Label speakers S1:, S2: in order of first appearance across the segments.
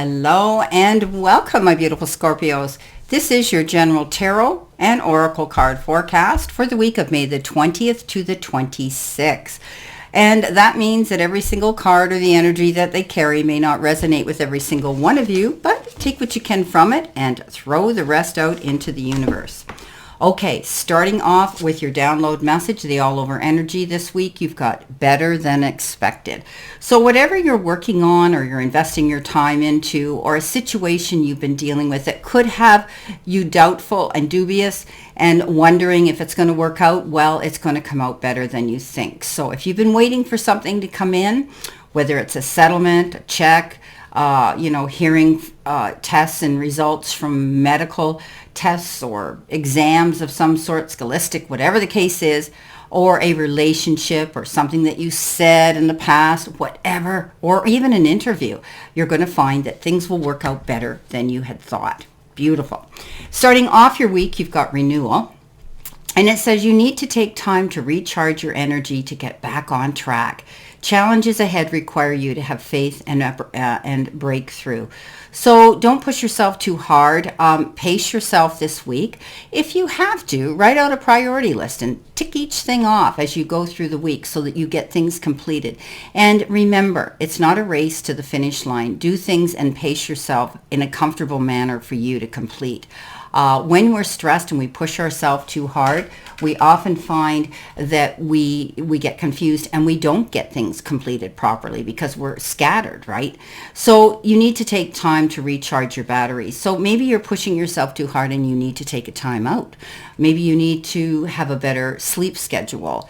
S1: Hello and welcome, my beautiful Scorpios. This is your general tarot and oracle card forecast for the week of May the 20th to the 26th. And that means that every single card or the energy that they carry may not resonate with every single one of you, but take what you can from it and throw the rest out into the universe. Okay, starting off with your download message, the all-over energy this week, you've got better than expected. So whatever you're working on or you're investing your time into, or a situation you've been dealing with that could have you doubtful and dubious and wondering if it's going to work out, well, it's going to come out better than you think. So if you've been waiting for something to come in, whether it's a settlement, a check, hearing tests and results from medical tests or exams of some sort, scholastic, whatever the case is, or a relationship or something that you said in the past, whatever, or even an interview, you're going to find that things will work out better than you had thought. Beautiful. Starting off your week, you've got renewal. And it says you need to take time to recharge your energy to get back on track. Challenges ahead require you to have faith and break through. So don't push yourself too hard. Pace yourself this week. If you have to, write out a priority list and tick each thing off as you go through the week so that you get things completed. And remember, it's not a race to the finish line. Do things and pace yourself in a comfortable manner for you to complete. When we're stressed and we push ourselves too hard, we often find that we get confused and we don't get things completed properly because we're scattered, right? So you need to take time to recharge your batteries. So maybe you're pushing yourself too hard and you need to take a time out. Maybe you need to have a better sleep schedule.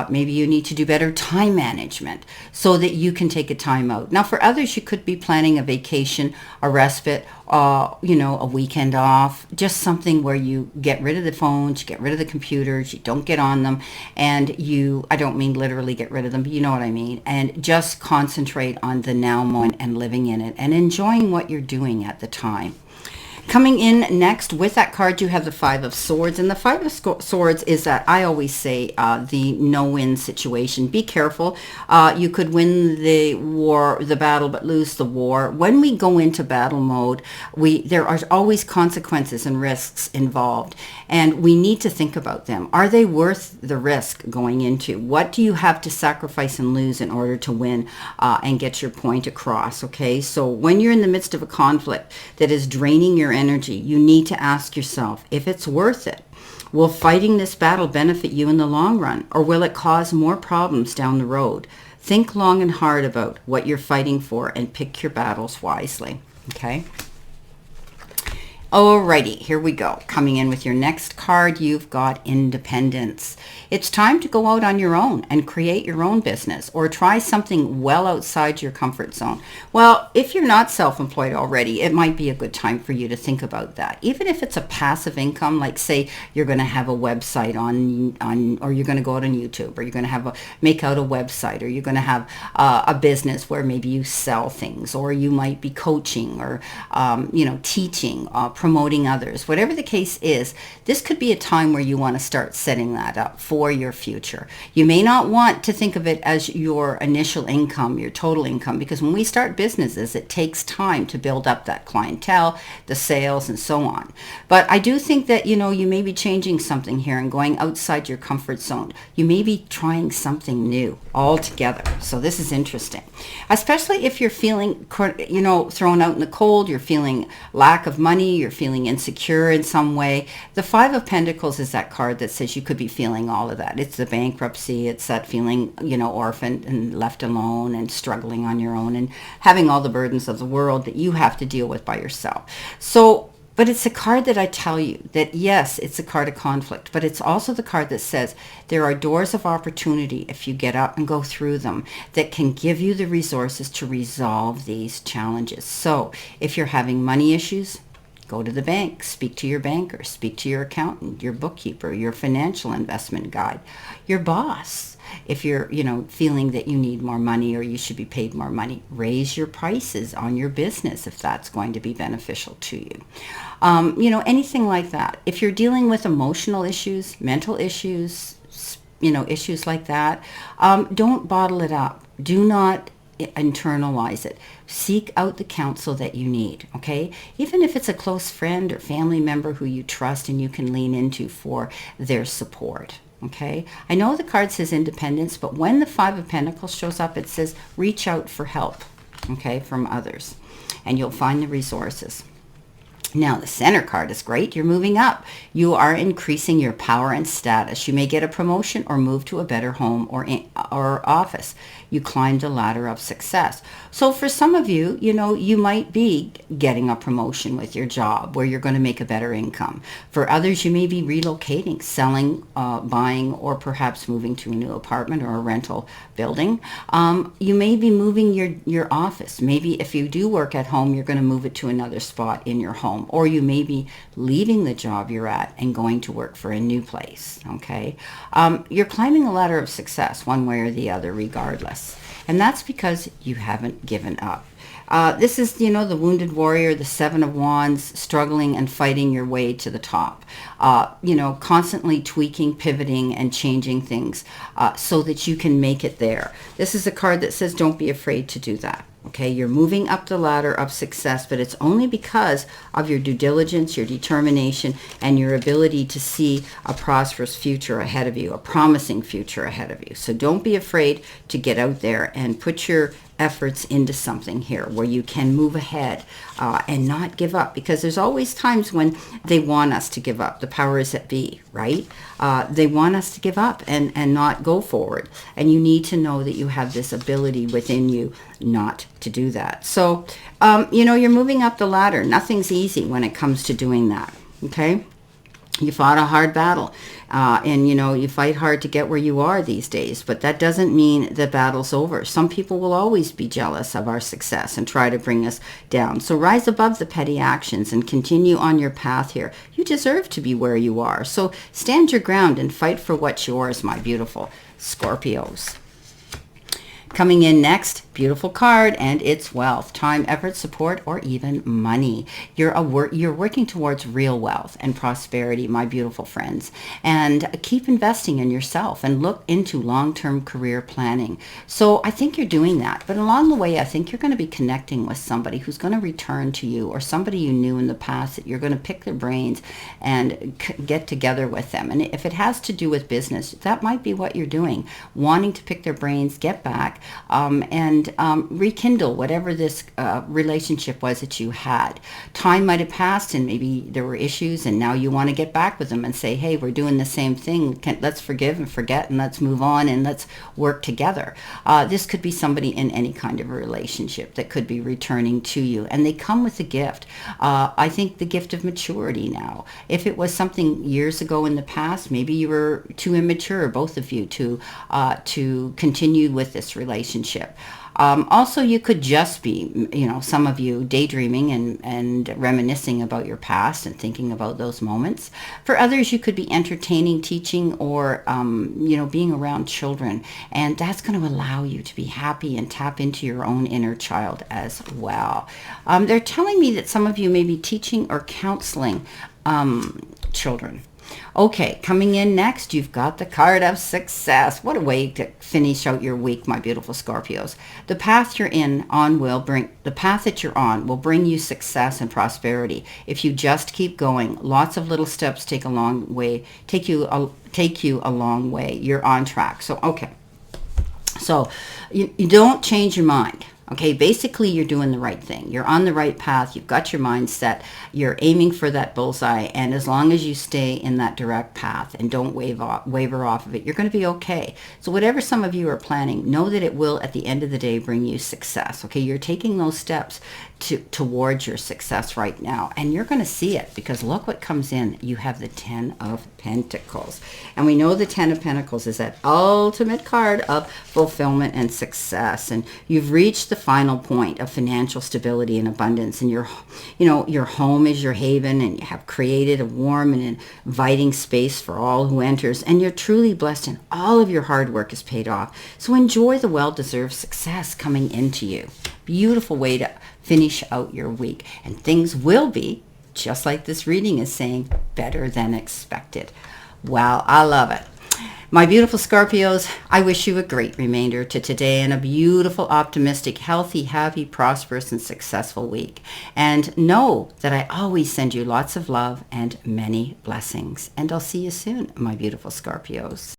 S1: Maybe you need to do better time management so that you can take a time out. Now, for others, you could be planning a vacation, a respite, a weekend off, just something where you get rid of the phones, you get rid of the computers, you don't get on them, and I don't mean literally get rid of them, but you know what I mean, and just concentrate on the now moment and living in it and enjoying what you're doing at the time. Coming in next with that card, you have the Five of Swords. And the Five of Swords is that, I always say, the no-win situation. Be careful. You could win the battle, but lose the war. When we go into battle mode, there are always consequences and risks involved. And we need to think about them. Are they worth the risk going into? What do you have to sacrifice and lose in order to win and get your point across? Okay, so when you're in the midst of a conflict that is draining your energy, you need to ask yourself if it's worth it. Will fighting this battle benefit you in the long run, or will it cause more problems down the road? Think long and hard about what you're fighting for and pick your battles wisely. Okay? Alrighty, here we go. Coming in with your next card, you've got independence. It's time to go out on your own and create your own business or try something well outside your comfort zone. Well, if you're not self-employed already, it might be a good time for you to think about that. Even if it's a passive income, like say you're going to have a website or you're going to go out on YouTube, or you're going to make out a website, or you're going to have a business where maybe you sell things, or you might be coaching or teaching, promoting others. Whatever the case is, this could be a time where you want to start setting that up for your future. You may not want to think of it as your initial income, your total income, because when we start businesses, it takes time to build up that clientele, the sales, and so on. But I do think that, you may be changing something here and going outside your comfort zone. You may be trying something new altogether. So this is interesting, especially if you're feeling, thrown out in the cold, you're feeling lack of money, you're feeling insecure in some way. The Five of Pentacles is that card that says you could be feeling all of that. It's the bankruptcy. It's that feeling, orphaned and left alone and struggling on your own and having all the burdens of the world that you have to deal with by yourself. But it's a card that I tell you that, yes, it's a card of conflict, but it's also the card that says there are doors of opportunity if you get up and go through them that can give you the resources to resolve these challenges. So if you're having money issues, go to the bank, speak to your banker, speak to your accountant, your bookkeeper, your financial investment guide, your boss. If you're, feeling that you need more money or you should be paid more money, raise your prices on your business if that's going to be beneficial to you. Anything like that. If you're dealing with emotional issues, mental issues, issues like that, don't bottle it up. Do not internalize it. Seek out the counsel that you need, okay? Even if it's a close friend or family member who you trust and you can lean into for their support, okay? I know the card says independence, but when the Five of Pentacles shows up, it says reach out for help, okay, from others, and you'll find the resources. Now, the center card is great. You're moving up. You are increasing your power and status. You may get a promotion or move to a better home or office. You climbed the ladder of success. So for some of you, you might be getting a promotion with your job where you're going to make a better income. For others, you may be relocating, selling, buying, or perhaps moving to a new apartment or a rental building. You may be moving your office. Maybe if you do work at home, you're going to move it to another spot in your home. Or you may be leaving the job you're at and going to work for a new place, okay? You're climbing the ladder of success one way or the other regardless. And that's because you haven't given up. This is, the wounded warrior, the Seven of Wands, struggling and fighting your way to the top. Constantly tweaking, pivoting, and changing things so that you can make it there. This is a card that says don't be afraid to do that. Okay, you're moving up the ladder of success, but it's only because of your due diligence, your determination, and your ability to see a prosperous future ahead of you, a promising future ahead of you. So don't be afraid to get out there and put your efforts into something here where you can move ahead and not give up, because there's always times when they want us to give up. The powers that be, right? They want us to give up and not go forward. And you need to know that you have this ability within you not to do that. So, you're moving up the ladder. Nothing's easy when it comes to doing that, okay? You fought a hard battle, and you fight hard to get where you are these days, but that doesn't mean the battle's over. Some people will always be jealous of our success and try to bring us down. So rise above the petty actions and continue on your path here. You deserve to be where you are. So stand your ground and fight for what's yours, my beautiful Scorpios. Coming in next, beautiful card, and it's wealth, time, effort, support, or even money. You're working towards real wealth and prosperity, my beautiful friends. And keep investing in yourself and look into long-term career planning. So I think you're doing that. But along the way, I think you're going to be connecting with somebody who's going to return to you, or somebody you knew in the past that you're going to pick their brains and get together with them. And if it has to do with business, that might be what you're doing, wanting to pick their brains, get back, and rekindle whatever this relationship was that you had. Time might have passed and maybe there were issues, and now you want to get back with them and say, hey, we're doing the same thing. Let's forgive and forget, and let's move on, and let's work together. This could be somebody in any kind of a relationship that could be returning to you, and they come with a gift. I think the gift of maturity now. If it was something years ago in the past, maybe you were too immature, both of you, to continue with this relationship. Also, you could just be, some of you daydreaming and reminiscing about your past and thinking about those moments. For others, you could be entertaining, teaching, or, being around children. And that's going to allow you to be happy and tap into your own inner child as well. They're telling me that some of you may be teaching or counseling children. Okay, coming in next, you've got the card of success. What a way to finish out your week, my beautiful Scorpios. The path that you're on will bring you success and prosperity if you just keep going. Lots of little steps take you a long way. You're on track. So, okay. So, you don't change your mind. Okay, basically you're doing the right thing. You're on the right path. You've got your mind set. You're aiming for that bullseye. And as long as you stay in that direct path and don't waver off of it, you're going to be okay. So whatever some of you are planning, know that it will, at the end of the day, bring you success. Okay, you're taking those steps towards your success right now. And you're going to see it, because look what comes in. You have the Ten of Pentacles. And we know the Ten of Pentacles is that ultimate card of fulfillment and success. And you've reached the final point of financial stability and abundance. And your home is your haven, and you have created a warm and inviting space for all who enters. And you're truly blessed, and all of your hard work is paid off. So enjoy the well-deserved success coming into you. Beautiful way to finish out your week. And things will be, just like this reading is saying, better than expected. Wow, I love it. My beautiful Scorpios, I wish you a great remainder to today and a beautiful, optimistic, healthy, happy, prosperous, and successful week. And know that I always send you lots of love and many blessings. And I'll see you soon, my beautiful Scorpios.